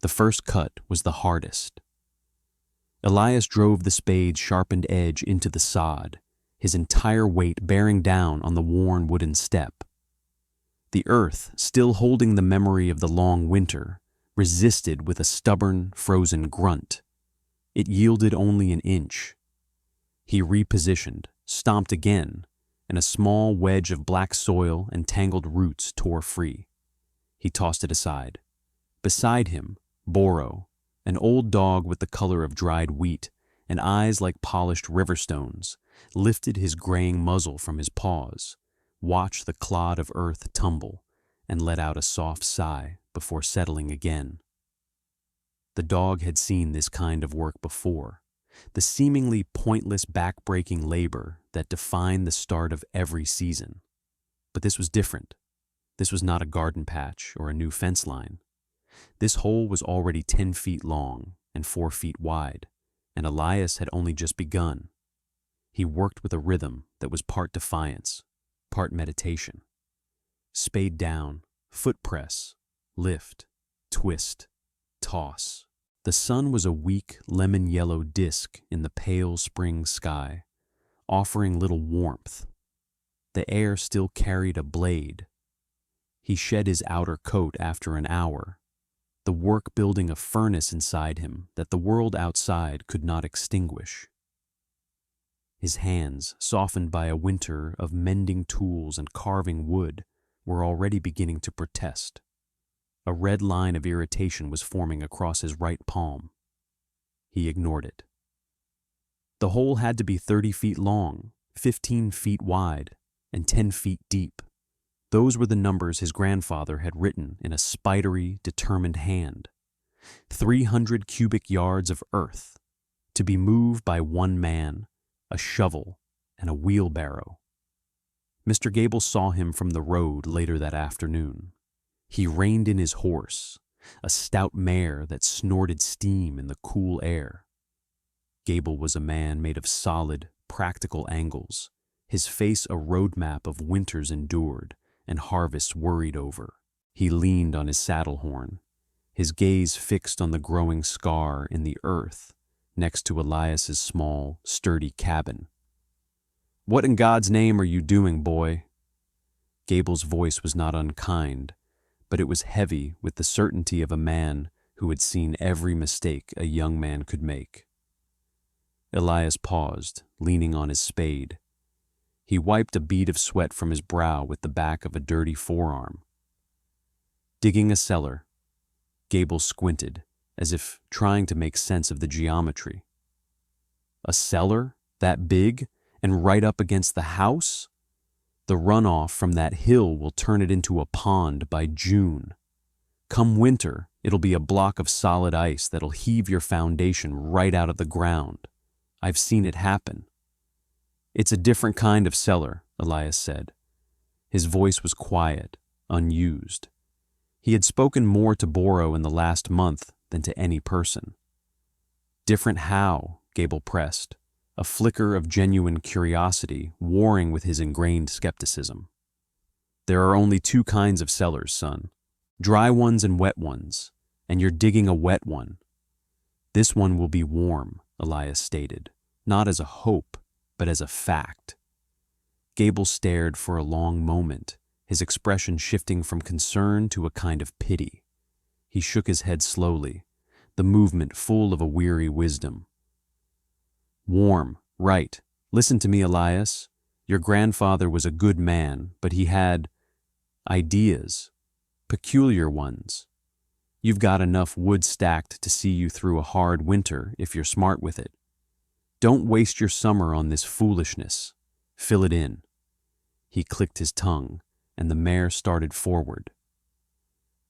The first cut was the hardest. Elias drove the spade's sharpened edge into the sod, his entire weight bearing down on the worn wooden step. The earth, still holding the memory of the long winter, resisted with a stubborn, frozen grunt. It yielded only an inch. He repositioned, stomped again, and a small wedge of black soil and tangled roots tore free. He tossed it aside. Beside him, Boro, an old dog with the color of dried wheat and eyes like polished river stones, lifted his graying muzzle from his paws, watched the clod of earth tumble, and let out a soft sigh before settling again. The dog had seen this kind of work before, the seemingly pointless back-breaking labor that defined the start of every season. But this was different. This was not a garden patch or a new fence line. This hole was already 10 feet long and 4 feet wide, and Elias had only just begun. He worked with a rhythm that was part defiance, part meditation. Spade down, foot press, lift, twist, toss. The sun was a weak lemon-yellow disk in the pale spring sky, offering little warmth. The air still carried a blade. He shed his outer coat after an hour, the work building a furnace inside him that the world outside could not extinguish. His hands, softened by a winter of mending tools and carving wood, were already beginning to protest. A red line of irritation was forming across his right palm. He ignored it. The hole had to be 30 feet long, 15 feet wide, and 10 feet deep. Those were the numbers his grandfather had written in a spidery, determined hand. 300 cubic yards of earth, to be moved by one man, a shovel, and a wheelbarrow. Mr. Gable saw him from the road later that afternoon. He reined in his horse, a stout mare that snorted steam in the cool air. Gable was a man made of solid, practical angles, his face a roadmap of winters endured and harvests worried over. He leaned on his saddle horn, his gaze fixed on the growing scar in the earth next to Elias's small, sturdy cabin. "What in God's name are you doing, boy?" Gable's voice was not unkind, but it was heavy with the certainty of a man who had seen every mistake a young man could make. Elias paused, leaning on his spade. He wiped a bead of sweat from his brow with the back of a dirty forearm. Digging a cellar, Gable squinted, as if trying to make sense of the geometry. A cellar? That big? And right up against the house? The runoff from that hill will turn it into a pond by June. Come winter, it'll be a block of solid ice that'll heave your foundation right out of the ground. I've seen it happen. "It's a different kind of cellar," Elias said. His voice was quiet, unused. He had spoken more to Boro in the last month than to any person. "Different how?" Gable pressed, a flicker of genuine curiosity warring with his ingrained skepticism. "There are only 2 kinds of cellars, son. Dry ones and wet ones, and you're digging a wet one." "This one will be warm," Elias stated, not as a hope, but as a fact. Gable stared for a long moment, his expression shifting from concern to a kind of pity. He shook his head slowly, the movement full of a weary wisdom. "Warm, right. Listen to me, Elias. Your grandfather was a good man, but he had ideas, peculiar ones. You've got enough wood stacked to see you through a hard winter if you're smart with it. Don't waste your summer on this foolishness. Fill it in." He clicked his tongue, and the mare started forward.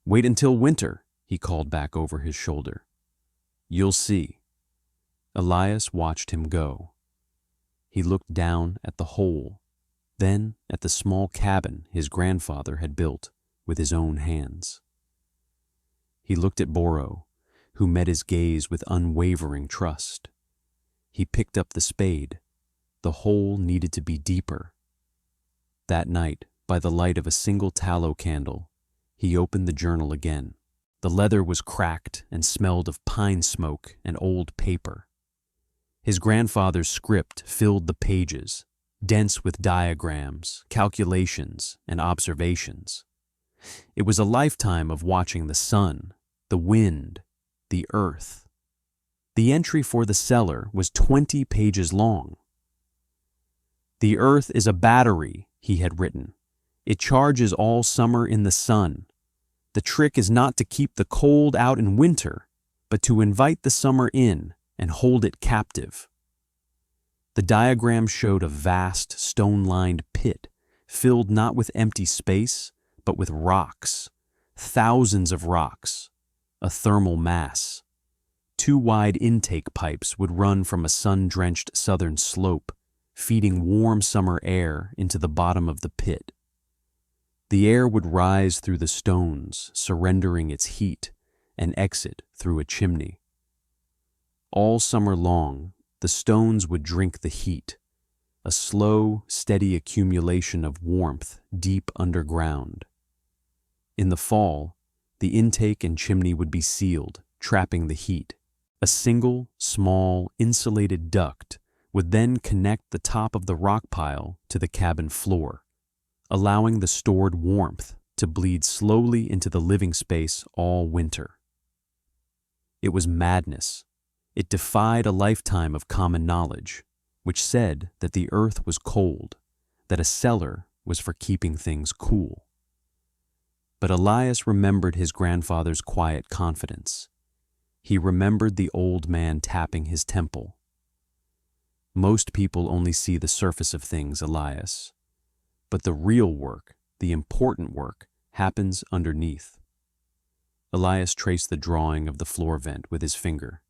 "Wait until winter," he called back over his shoulder. "You'll see." Elias watched him go. He looked down at the hole, then at the small cabin his grandfather had built with his own hands. He looked at Boro, who met his gaze with unwavering trust. He picked up the spade. The hole needed to be deeper. That night, by the light of a single tallow candle, he opened the journal again. The leather was cracked and smelled of pine smoke and old paper. His grandfather's script filled the pages, dense with diagrams, calculations, and observations. It was a lifetime of watching the sun, the wind, the earth. The entry for the cellar was 20 pages long. "The earth is a battery," he had written. "It charges all summer in the sun. The trick is not to keep the cold out in winter, but to invite the summer in and hold it captive." The diagram showed a vast, stone-lined pit, filled not with empty space, but with rocks, thousands of rocks, a thermal mass. 2 wide intake pipes would run from a sun-drenched southern slope, feeding warm summer air into the bottom of the pit. The air would rise through the stones, surrendering its heat, and exit through a chimney. All summer long, the stones would drink the heat, a slow, steady accumulation of warmth deep underground. In the fall, the intake and chimney would be sealed, trapping the heat. A single, small, insulated duct would then connect the top of the rock pile to the cabin floor, allowing the stored warmth to bleed slowly into the living space all winter. It was madness. It defied a lifetime of common knowledge, which said that the earth was cold, that a cellar was for keeping things cool. But Elias remembered his grandfather's quiet confidence. He remembered the old man tapping his temple. "Most people only see the surface of things, Elias. But the real work, the important work, happens underneath." Elias traced the drawing of the floor vent with his finger.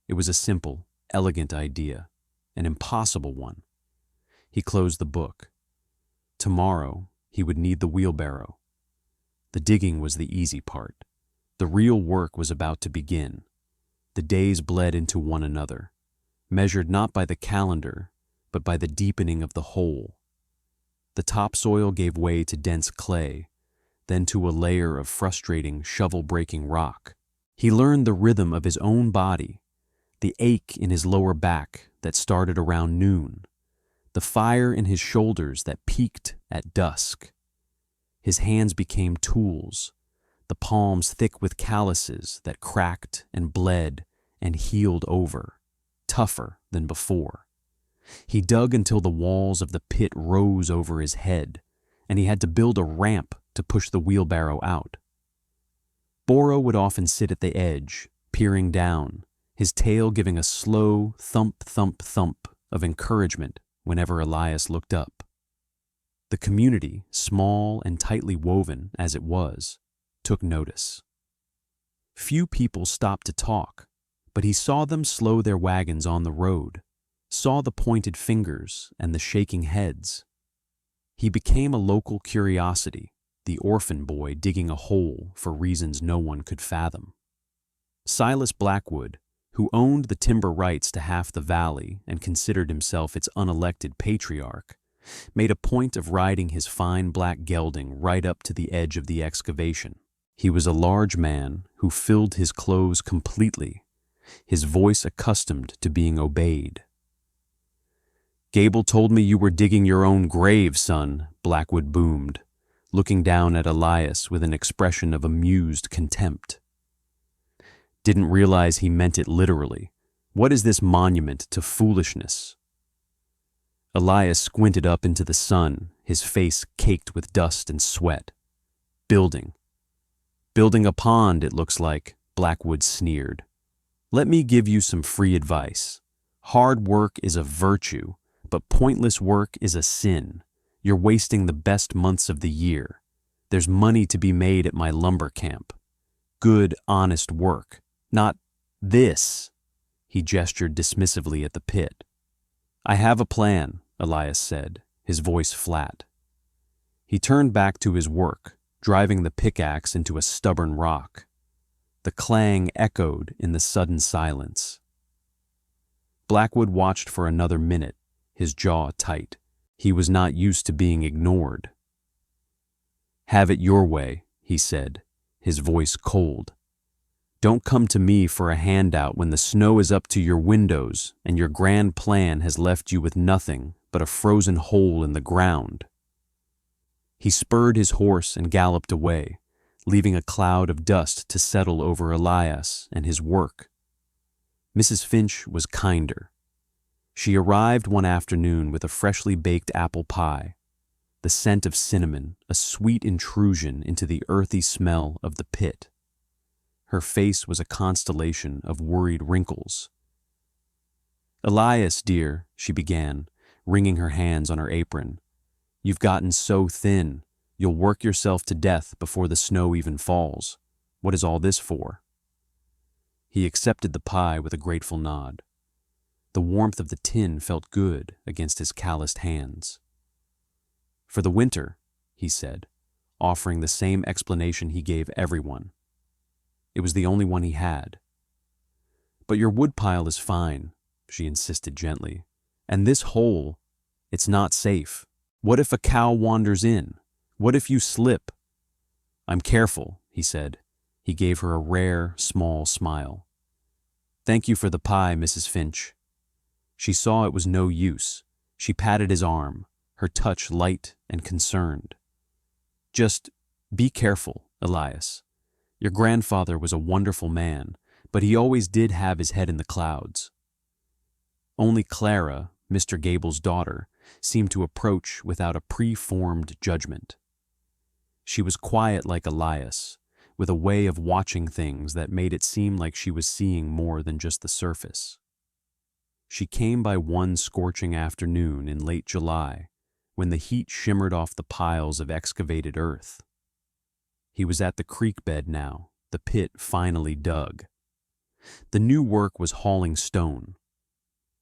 It was a simple, elegant idea, an impossible one. He closed the book. Tomorrow, he would need the wheelbarrow. The digging was the easy part. The real work was about to begin. The days bled into one another, measured not by the calendar, but by the deepening of the hole. The topsoil gave way to dense clay, then to a layer of frustrating, shovel-breaking rock. He learned the rhythm of his own body, the ache in his lower back that started around noon, the fire in his shoulders that peaked at dusk. His hands became tools, the palms thick with calluses that cracked and bled and healed over, tougher than before. He dug until the walls of the pit rose over his head, and he had to build a ramp to push the wheelbarrow out. Boro would often sit at the edge, peering down, his tail giving a slow thump, thump, thump of encouragement whenever Elias looked up. The community, small and tightly woven as it was, took notice. Few people stopped to talk, but he saw them slow their wagons on the road, saw the pointed fingers and the shaking heads. He became a local curiosity, the orphan boy digging a hole for reasons no one could fathom. Silas Blackwood, who owned the timber rights to half the valley and considered himself its unelected patriarch, made a point of riding his fine black gelding right up to the edge of the excavation. He was a large man who filled his clothes completely, his voice accustomed to being obeyed. "Gable told me you were digging your own grave, son," Blackwood boomed, looking down at Elias with an expression of amused contempt. "Didn't realize he meant it literally. What is this monument to foolishness?" Elias squinted up into the sun, his face caked with dust and sweat. "Building. Building a pond, it looks like," Blackwood sneered. "Let me give you some free advice. Hard work is a virtue, but pointless work is a sin. You're wasting the best months of the year. There's money to be made at my lumber camp. Good, honest work. Not this." He gestured dismissively at the pit. "I have a plan," Elias said, his voice flat. He turned back to his work, driving the pickaxe into a stubborn rock. The clang echoed in the sudden silence. Blackwood watched for another minute, his jaw tight. He was not used to being ignored. "Have it your way," he said, his voice cold, Don't come to me for a handout when the snow is up to your windows and your grand plan has left you with nothing but a frozen hole in the ground." He spurred his horse and galloped away, leaving a cloud of dust to settle over Elias and his work. Mrs. Finch was kinder. She arrived one afternoon with a freshly baked apple pie, the scent of cinnamon, a sweet intrusion into the earthy smell of the pit. Her face was a constellation of worried wrinkles. "Elias, dear," she began, wringing her hands on her apron, "you've gotten so thin, you'll work yourself to death before the snow even falls. What is all this for?" He accepted the pie with a grateful nod. The warmth of the tin felt good against his calloused hands. "For the winter," he said, offering the same explanation he gave everyone. It was the only one he had. "But your woodpile is fine," she insisted gently. "And this hole, it's not safe. What if a cow wanders in? What if you slip?" "I'm careful," he said. He gave her a rare, small smile. "Thank you for the pie, Mrs. Finch." She saw it was no use. She patted his arm, her touch light and concerned. "Just be careful, Elias. Your grandfather was a wonderful man, but he always did have his head in the clouds." Only Clara, Mr. Gable's daughter, seemed to approach without a preformed judgment. She was quiet like Elias, with a way of watching things that made it seem like she was seeing more than just the surface. She came by one scorching afternoon in late July, when the heat shimmered off the piles of excavated earth. He was at the creek bed now, the pit finally dug. The new work was hauling stone.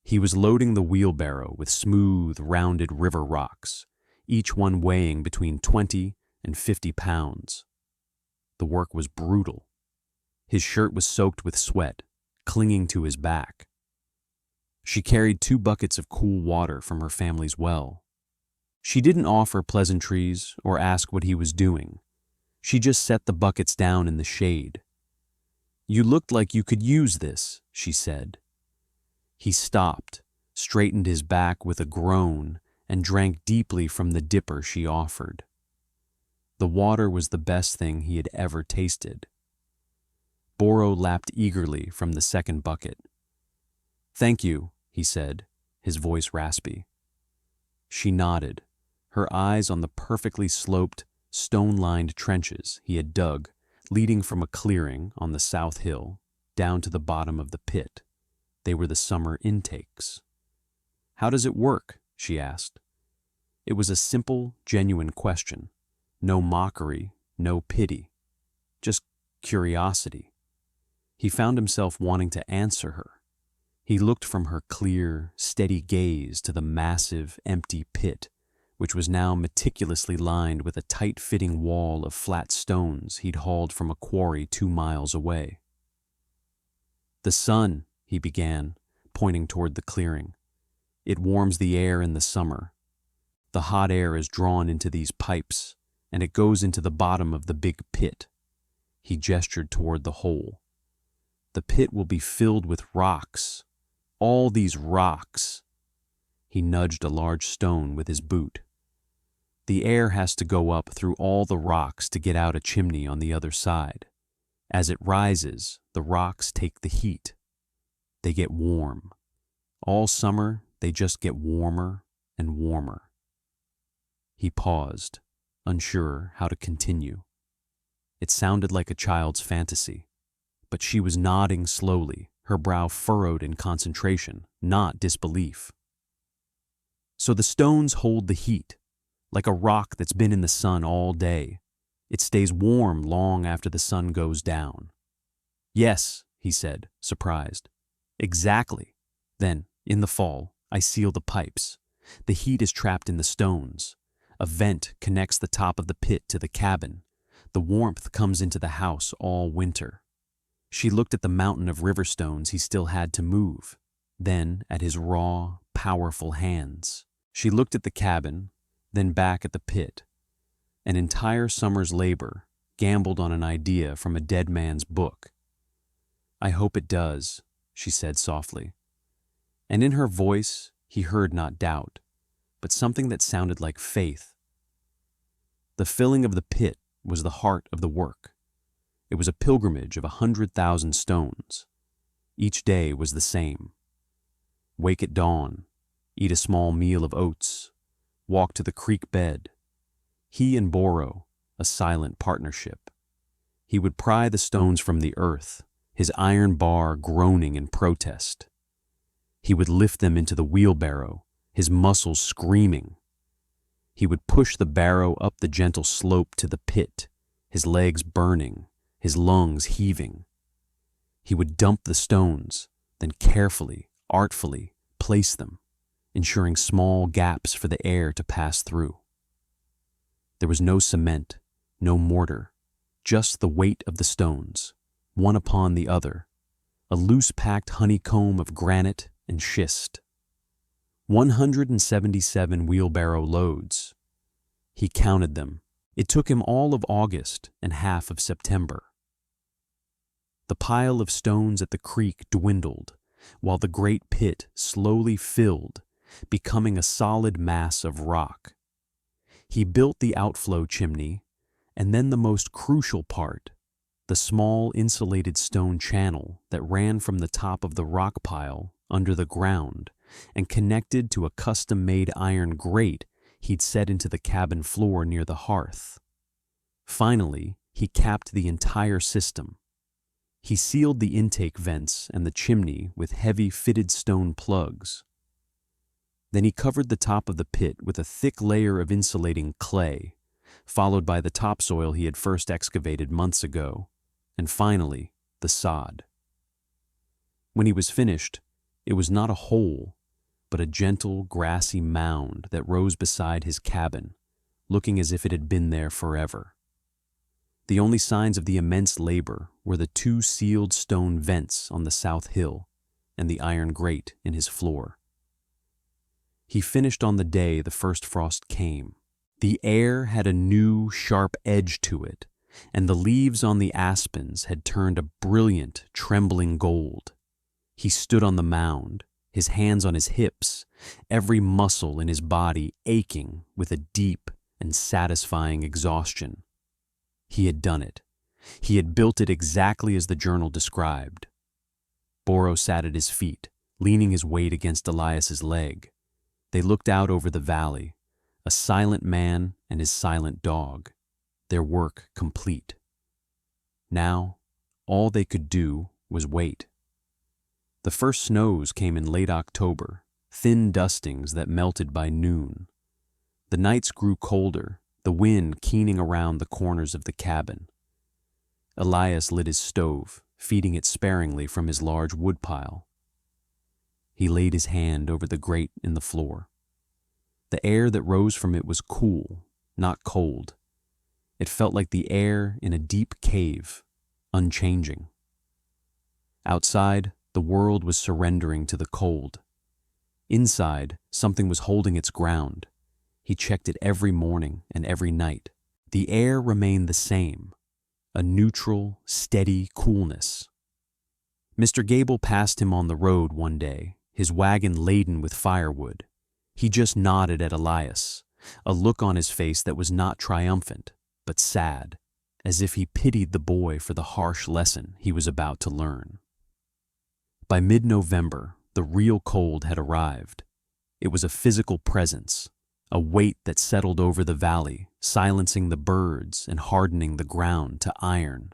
He was loading the wheelbarrow with smooth, rounded river rocks, each one weighing between 20 and 50 pounds. The work was brutal. His shirt was soaked with sweat, clinging to his back. She carried 2 buckets of cool water from her family's well. She didn't offer pleasantries or ask what he was doing. She just set the buckets down in the shade. "You looked like you could use this," she said. He stopped, straightened his back with a groan, and drank deeply from the dipper she offered. The water was the best thing he had ever tasted. Boro lapped eagerly from the second bucket. "Thank you," he said, his voice raspy. She nodded, her eyes on the perfectly sloped, stone-lined trenches he had dug, leading from a clearing on the south hill down to the bottom of the pit. They were the summer intakes. "How does it work?" she asked. It was a simple, genuine question. No mockery, no pity. Just curiosity. He found himself wanting to answer her. He looked from her clear, steady gaze to the massive, empty pit, which was now meticulously lined with a tight-fitting wall of flat stones he'd hauled from a quarry 2 miles away. "The sun," he began, pointing toward the clearing. "It warms the air in the summer. The hot air is drawn into these pipes, and it goes into the bottom of the big pit." He gestured toward the hole. "The pit will be filled with rocks. All these rocks." He nudged a large stone with his boot. "The air has to go up through all the rocks to get out a chimney on the other side. As it rises, the rocks take the heat. They get warm. All summer, they just get warmer and warmer." He paused, unsure how to continue. It sounded like a child's fantasy, but she was nodding slowly, her brow furrowed in concentration, not disbelief. "So the stones hold the heat, like a rock that's been in the sun all day. It stays warm long after the sun goes down." "Yes," he said, surprised. "Exactly. Then, in the fall, I seal the pipes. The heat is trapped in the stones. A vent connects the top of the pit to the cabin. The warmth comes into the house all winter." She looked at the mountain of river stones he still had to move, then at his raw, powerful hands. She looked at the cabin, then back at the pit. An entire summer's labor, gambled on an idea from a dead man's book. "I hope it does," she said softly. And in her voice he heard not doubt, but something that sounded like faith. The filling of the pit was the heart of the work. It was a pilgrimage of 100,000 stones. Each day was the same. Wake at dawn, eat a small meal of oats, walk to the creek bed. He and Boro, a silent partnership. He would pry the stones from the earth, his iron bar groaning in protest. He would lift them into the wheelbarrow, his muscles screaming. He would push the barrow up the gentle slope to the pit, his legs burning, his lungs heaving. He would dump the stones, then carefully, artfully place them, ensuring small gaps for the air to pass through. There was no cement, no mortar, just the weight of the stones, one upon the other, a loose-packed honeycomb of granite and schist. 177 wheelbarrow loads. He counted them. It took him all of August and half of September. The pile of stones at the creek dwindled, while the great pit slowly filled, becoming a solid mass of rock. He built the outflow chimney, and then the most crucial part, the small insulated stone channel that ran from the top of the rock pile under the ground and connected to a custom-made iron grate he'd set into the cabin floor near the hearth. Finally, he capped the entire system. He sealed the intake vents and the chimney with heavy fitted stone plugs. Then he covered the top of the pit with a thick layer of insulating clay, followed by the topsoil he had first excavated months ago, and finally, the sod. When he was finished, it was not a hole, but a gentle, grassy mound that rose beside his cabin, looking as if it had been there forever. The only signs of the immense labor were the 2 sealed stone vents on the south hill and the iron grate in his floor. He finished on the day the first frost came. The air had a new, sharp edge to it, and the leaves on the aspens had turned a brilliant, trembling gold. He stood on the mound, his hands on his hips, every muscle in his body aching with a deep and satisfying exhaustion. He had done it. He had built it exactly as the journal described. Boro sat at his feet, leaning his weight against Elias's leg. They looked out over the valley, a silent man and his silent dog, their work complete. Now, all they could do was wait. The first snows came in late October, thin dustings that melted by noon. The nights grew colder, the wind keening around the corners of the cabin. Elias lit his stove, feeding it sparingly from his large woodpile. He laid his hand over the grate in the floor. The air that rose from it was cool, not cold. It felt like the air in a deep cave, unchanging. Outside, the world was surrendering to the cold. Inside, something was holding its ground. He checked it every morning and every night. The air remained the same, a neutral, steady coolness. Mr. Gable passed him on the road one day, his wagon laden with firewood. He just nodded at Elias, a look on his face that was not triumphant, but sad, as if he pitied the boy for the harsh lesson he was about to learn. By mid-November, the real cold had arrived. It was a physical presence, a weight that settled over the valley, silencing the birds and hardening the ground to iron.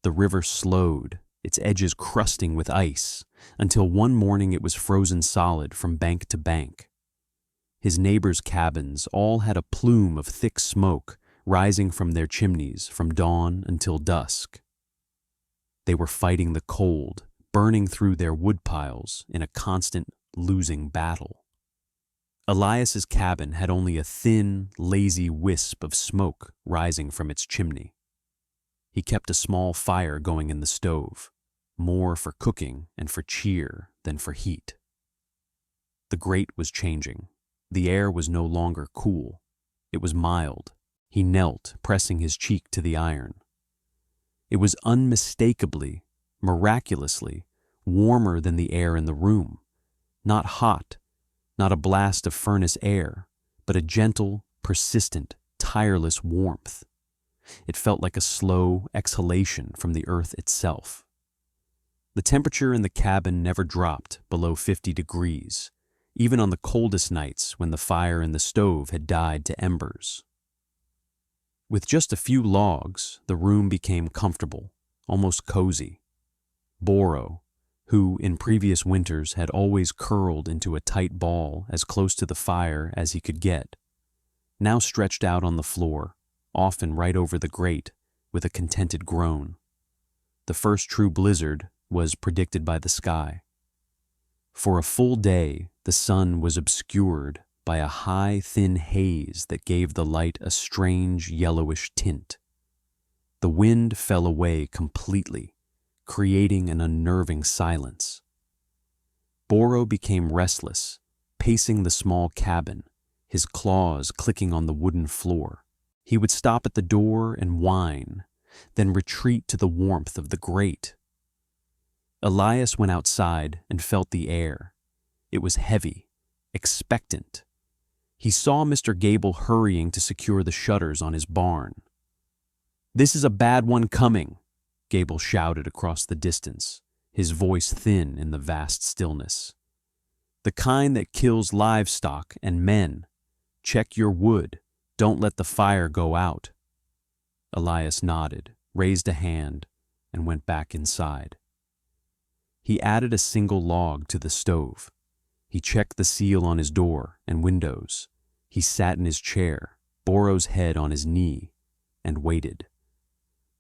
The river slowed, its edges crusting with ice, until one morning it was frozen solid from bank to bank. His neighbors' cabins all had a plume of thick smoke rising from their chimneys from dawn until dusk. They were fighting the cold, burning through their woodpiles in a constant losing battle. Elias's cabin had only a thin, lazy wisp of smoke rising from its chimney. He kept a small fire going in the stove, more for cooking and for cheer than for heat. The grate was changing. The air was no longer cool. It was mild. He knelt, pressing his cheek to the iron. It was unmistakably miraculously, warmer than the air in the room. Not hot, not a blast of furnace air, but a gentle, persistent, tireless warmth. It felt like a slow exhalation from the earth itself. The temperature in the cabin never dropped below 50 degrees, even on the coldest nights when the fire in the stove had died to embers. With just a few logs, the room became comfortable, almost cozy. Boro, who in previous winters had always curled into a tight ball as close to the fire as he could get, now stretched out on the floor, often right over the grate, with a contented groan. The first true blizzard was predicted by the sky. For a full day, the sun was obscured by a high, thin haze that gave the light a strange yellowish tint. The wind fell away completely, creating an unnerving silence. Boro became restless, pacing the small cabin, his claws clicking on the wooden floor. He would stop at the door and whine, then retreat to the warmth of the grate. Elias went outside and felt the air. It was heavy, expectant. He saw Mr. Gable hurrying to secure the shutters on his barn. "This is a bad one coming," Gable shouted across the distance, his voice thin in the vast stillness. "The kind that kills livestock and men. Check your wood. Don't let the fire go out." Elias nodded, raised a hand, and went back inside. He added a single log to the stove. He checked the seal on his door and windows. He sat in his chair, Boro's head on his knee, and waited.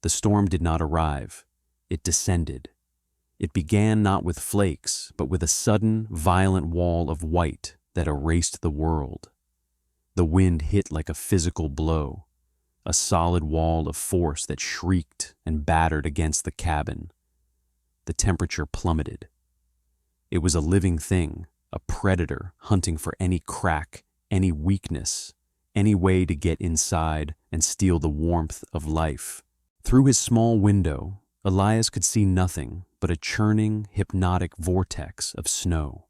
The storm did not arrive. It descended. It began not with flakes, but with a sudden, violent wall of white that erased the world. The wind hit like a physical blow, a solid wall of force that shrieked and battered against the cabin. The temperature plummeted. It was a living thing, a predator hunting for any crack, any weakness, any way to get inside and steal the warmth of life. Through his small window, Elias could see nothing but a churning, hypnotic vortex of snow.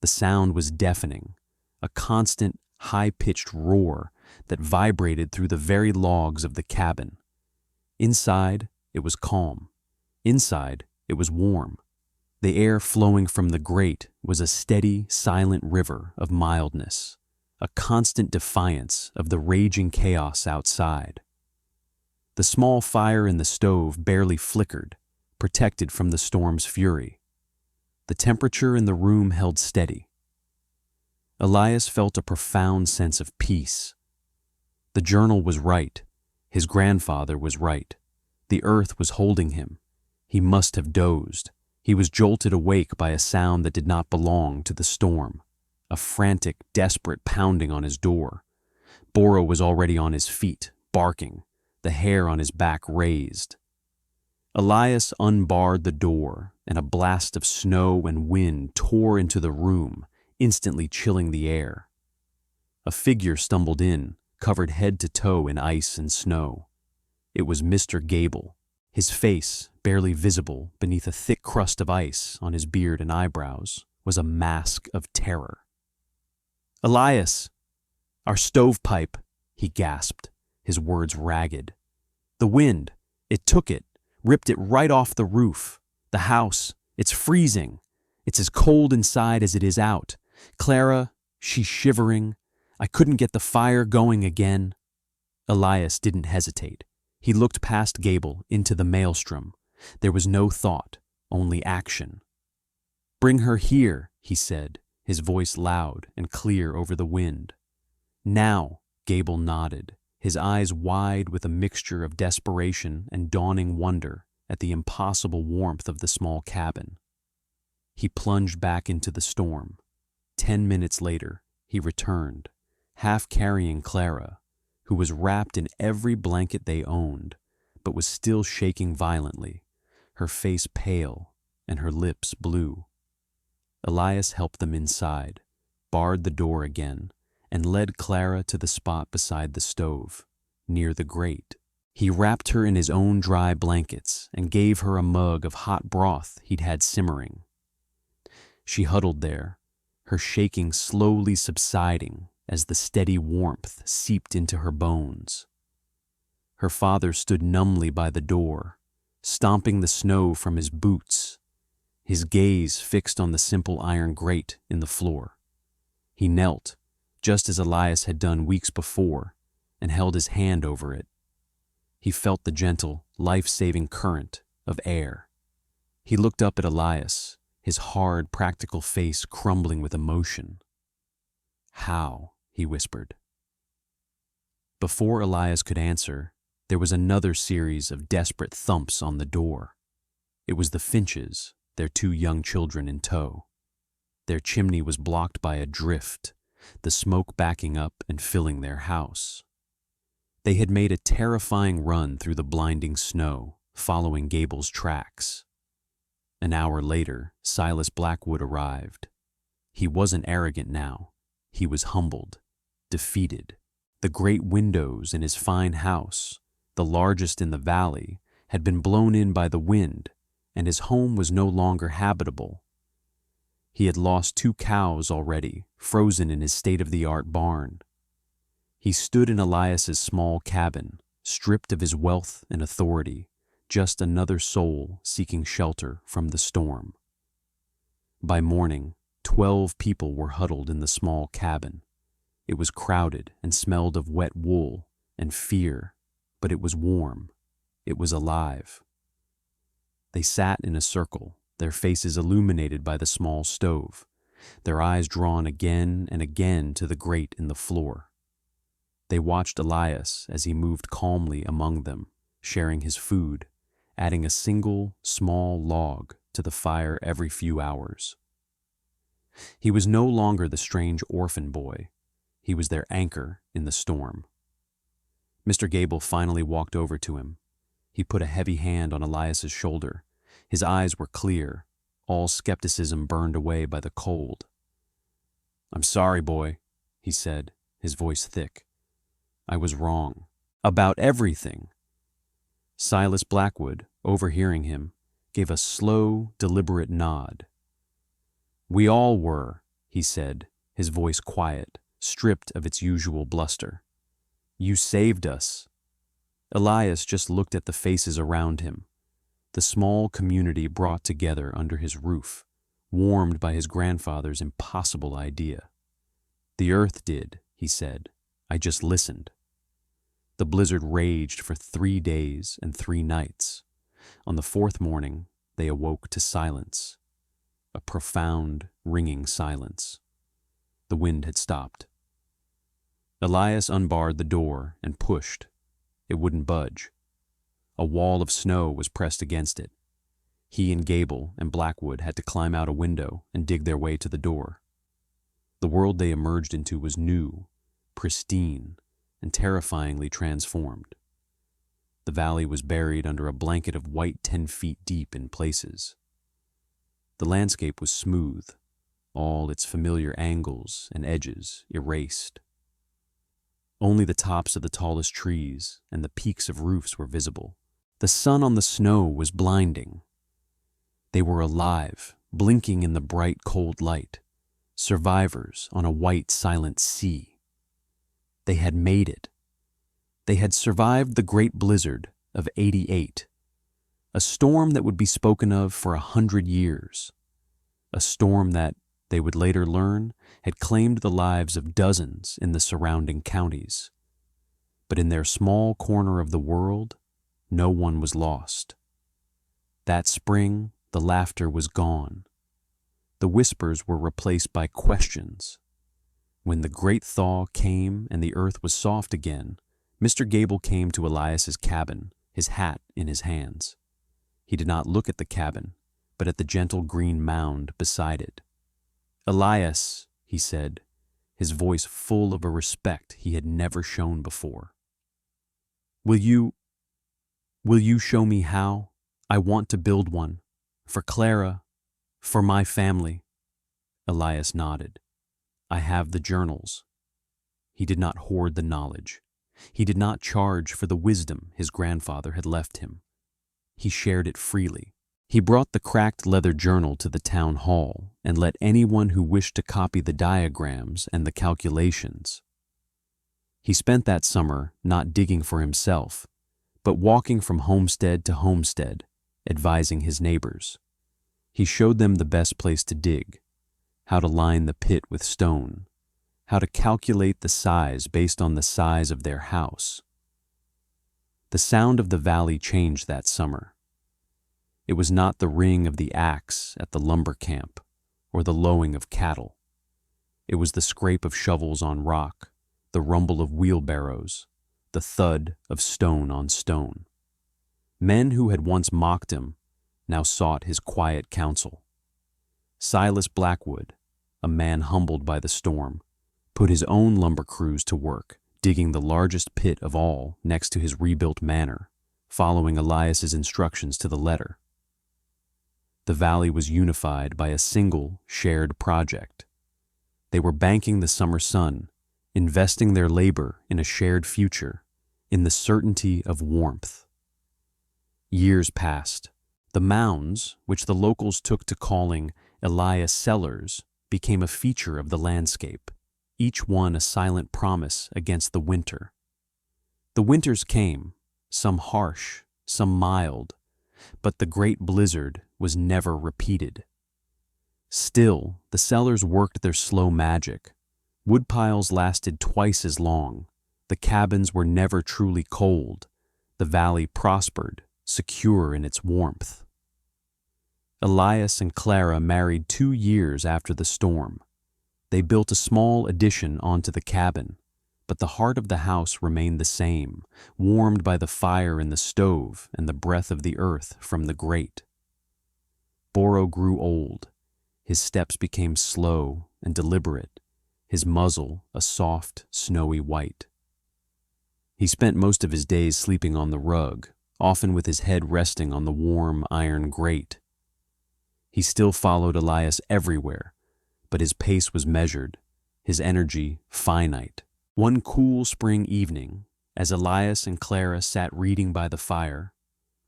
The sound was deafening, a constant, high-pitched roar that vibrated through the very logs of the cabin. Inside, it was calm. Inside, it was warm. The air flowing from the grate was a steady, silent river of mildness, a constant defiance of the raging chaos outside. The small fire in the stove barely flickered, protected from the storm's fury. The temperature in the room held steady. Elias felt a profound sense of peace. The journal was right. His grandfather was right. The earth was holding him. He must have dozed. He was jolted awake by a sound that did not belong to the storm, a frantic, desperate pounding on his door. Boro was already on his feet, barking, the hair on his back raised. Elias unbarred the door, and a blast of snow and wind tore into the room, instantly chilling the air. A figure stumbled in, covered head to toe in ice and snow. It was Mr. Gable, his face, barely visible beneath a thick crust of ice on his beard and eyebrows, was a mask of terror. "Elias! Our stovepipe!" he gasped, his words ragged. "The wind! It took it, ripped it right off the roof. The house! It's freezing! It's as cold inside as it is out. Clara, she's shivering. I couldn't get the fire going again." Elias didn't hesitate. He looked past Gable into the maelstrom. There was no thought, only action. "Bring her here," he said, his voice loud and clear over the wind. "Now," Gable nodded, his eyes wide with a mixture of desperation and dawning wonder at the impossible warmth of the small cabin. He plunged back into the storm. 10 minutes later, he returned, half carrying Clara, who was wrapped in every blanket they owned, but was still shaking violently, her face pale and her lips blue. Elias helped them inside, barred the door again, and led Clara to the spot beside the stove, near the grate. He wrapped her in his own dry blankets and gave her a mug of hot broth he'd had simmering. She huddled there, her shaking slowly subsiding as the steady warmth seeped into her bones. Her father stood numbly by the door, stomping the snow from his boots, his gaze fixed on the simple iron grate in the floor. He knelt, just as Elias had done weeks before, and held his hand over it. He felt the gentle, life-saving current of air. He looked up at Elias, his hard, practical face crumbling with emotion. "How?" he whispered. Before Elias could answer, there was another series of desperate thumps on the door. It was the Finches, their 2 young children in tow. Their chimney was blocked by a drift, the smoke backing up and filling their house. They had made a terrifying run through the blinding snow, following Gable's tracks. An hour later, Silas Blackwood arrived. He wasn't arrogant now. He was humbled, defeated. The great windows in his fine house, the largest in the valley, had been blown in by the wind, and his home was no longer habitable. He had lost 2 cows already, frozen in his state-of-the-art barn. He stood in Elias's small cabin, stripped of his wealth and authority, just another soul seeking shelter from the storm. By morning, 12 people were huddled in the small cabin. It was crowded and smelled of wet wool and fear, but it was warm. It was alive. They sat in a circle, their faces illuminated by the small stove, their eyes drawn again and again to the grate in the floor. They watched Elias as he moved calmly among them, sharing his food, adding a single, small log to the fire every few hours. He was no longer the strange orphan boy. He was their anchor in the storm. Mr. Gable finally walked over to him. He put a heavy hand on Elias's shoulder. His eyes were clear, all skepticism burned away by the cold. "I'm sorry, boy," he said, his voice thick. "I was wrong. About everything." Silas Blackwood, overhearing him, gave a slow, deliberate nod. "We all were," he said, his voice quiet, stripped of its usual bluster. "You saved us." Elias just looked at the faces around him, the small community brought together under his roof, warmed by his grandfather's impossible idea. "The earth did," he said. "I just listened." The blizzard raged for 3 days and 3 nights. On the 4th morning, they awoke to silence, a profound, ringing silence. The wind had stopped. Elias unbarred the door and pushed. It wouldn't budge. A wall of snow was pressed against it. He and Gable and Blackwood had to climb out a window and dig their way to the door. The world they emerged into was new, pristine, and terrifyingly transformed. The valley was buried under a blanket of white 10 feet deep in places. The landscape was smooth, all its familiar angles and edges erased. Only the tops of the tallest trees and the peaks of roofs were visible. The sun on the snow was blinding. They were alive, blinking in the bright, cold light, survivors on a white, silent sea. They had made it. They had survived the great blizzard of '88, a storm that would be spoken of for 100 years, a storm that, they would later learn, had claimed the lives of dozens in the surrounding counties. But in their small corner of the world, no one was lost. That spring, the laughter was gone. The whispers were replaced by questions. When the great thaw came and the earth was soft again, Mr. Gable came to Elias's cabin, his hat in his hands. He did not look at the cabin, but at the gentle green mound beside it. "Elias," he said, his voice full of a respect he had never shown before. Will you show me how? I want to build one. For Clara, for my family." Elias nodded. "I have the journals." He did not hoard the knowledge. He did not charge for the wisdom his grandfather had left him. He shared it freely. He brought the cracked leather journal to the town hall and let anyone who wished to copy the diagrams and the calculations. He spent that summer not digging for himself, but walking from homestead to homestead, advising his neighbors. He showed them the best place to dig, how to line the pit with stone, how to calculate the size based on the size of their house. The sound of the valley changed that summer. It was not the ring of the axe at the lumber camp or the lowing of cattle. It was the scrape of shovels on rock, the rumble of wheelbarrows, the thud of stone on stone. Men who had once mocked him now sought his quiet counsel. Silas Blackwood, a man humbled by the storm, put his own lumber crews to work, digging the largest pit of all next to his rebuilt manor, following Elias's instructions to the letter. The valley was unified by a single, shared project. They were banking the summer sun, investing their labor in a shared future, in the certainty of warmth. Years passed. The mounds, which the locals took to calling Elias Cellars, became a feature of the landscape, each one a silent promise against the winter. The winters came, some harsh, some mild, but the great blizzard was never repeated. Still, the Cellars worked their slow magic. Woodpiles lasted twice as long. The cabins were never truly cold. The valley prospered, secure in its warmth. Elias and Clara married 2 years after the storm. They built a small addition onto the cabin, but the heart of the house remained the same, warmed by the fire in the stove and the breath of the earth from the grate. Boro grew old. His steps became slow and deliberate, his muzzle a soft, snowy white. He spent most of his days sleeping on the rug, often with his head resting on the warm iron grate. He still followed Elias everywhere, but his pace was measured, his energy finite. One cool spring evening, as Elias and Clara sat reading by the fire,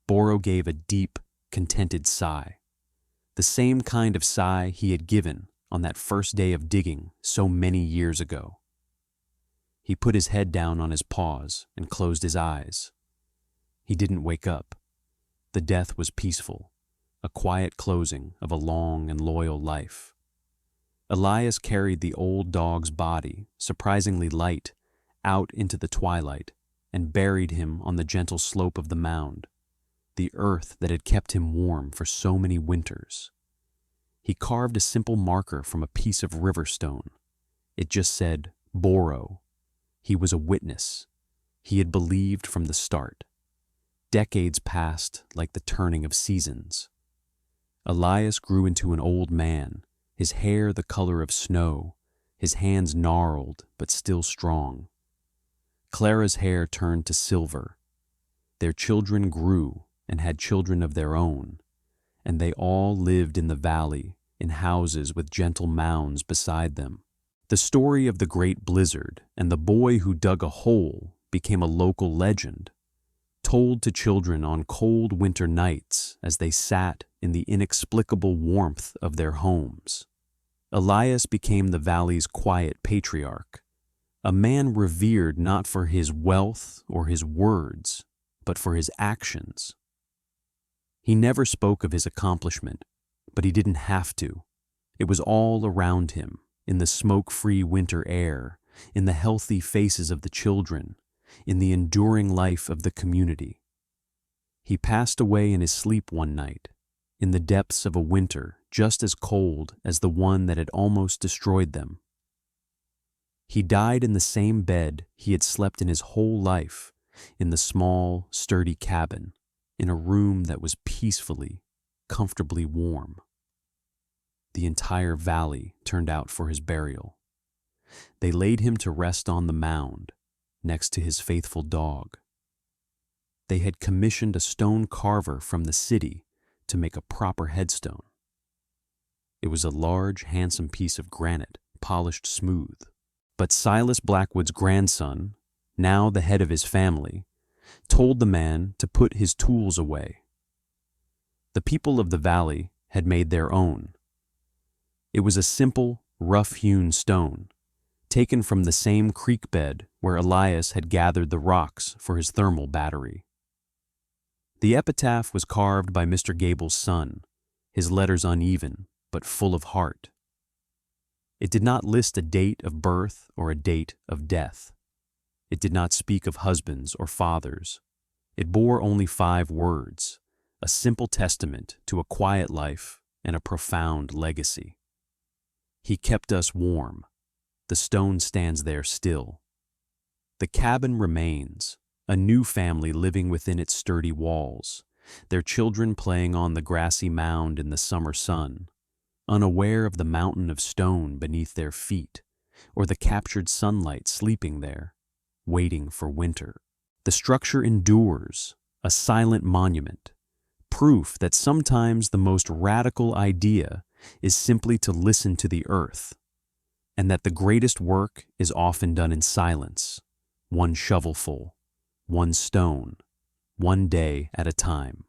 Boro gave a deep, contented sigh. The same kind of sigh he had given on that first day of digging so many years ago. He put his head down on his paws and closed his eyes. He didn't wake up. The death was peaceful, a quiet closing of a long and loyal life. Elias carried the old dog's body, surprisingly light, out into the twilight and buried him on the gentle slope of the mound, the earth that had kept him warm for so many winters. He carved a simple marker from a piece of river stone. It just said, Boro. He was a witness. He had believed from the start. Decades passed like the turning of seasons. Elias grew into an old man, his hair the color of snow, his hands gnarled but still strong. Clara's hair turned to silver. Their children grew and had children of their own, and they all lived in the valley, in houses with gentle mounds beside them. The story of the great blizzard and the boy who dug a hole became a local legend, told to children on cold winter nights as they sat in the inexplicable warmth of their homes. Elias became the valley's quiet patriarch, a man revered not for his wealth or his words, but for his actions. He never spoke of his accomplishment, but he didn't have to. It was all around him, in the smoke-free winter air, in the healthy faces of the children, in the enduring life of the community. He passed away in his sleep one night, in the depths of a winter just as cold as the one that had almost destroyed them. He died in the same bed he had slept in his whole life, in the small, sturdy cabin, in a room that was peacefully, comfortably warm. The entire valley turned out for his burial. They laid him to rest on the mound, next to his faithful dog. They had commissioned a stone carver from the city to make a proper headstone. It was a large, handsome piece of granite, polished smooth. But Silas Blackwood's grandson, now the head of his family, told the man to put his tools away. The people of the valley had made their own. It was a simple, rough-hewn stone, taken from the same creek bed where Elias had gathered the rocks for his thermal battery. The epitaph was carved by Mr. Gable's son, his letters uneven but full of heart. It did not list a date of birth or a date of death. It did not speak of husbands or fathers. It bore only 5 words, a simple testament to a quiet life and a profound legacy. He kept us warm. The stone stands there still. The cabin remains, a new family living within its sturdy walls, their children playing on the grassy mound in the summer sun, unaware of the mountain of stone beneath their feet, or the captured sunlight sleeping there, waiting for winter. The structure endures, a silent monument, proof that sometimes the most radical idea is simply to listen to the earth, and that the greatest work is often done in silence, one shovelful, one stone, one day at a time.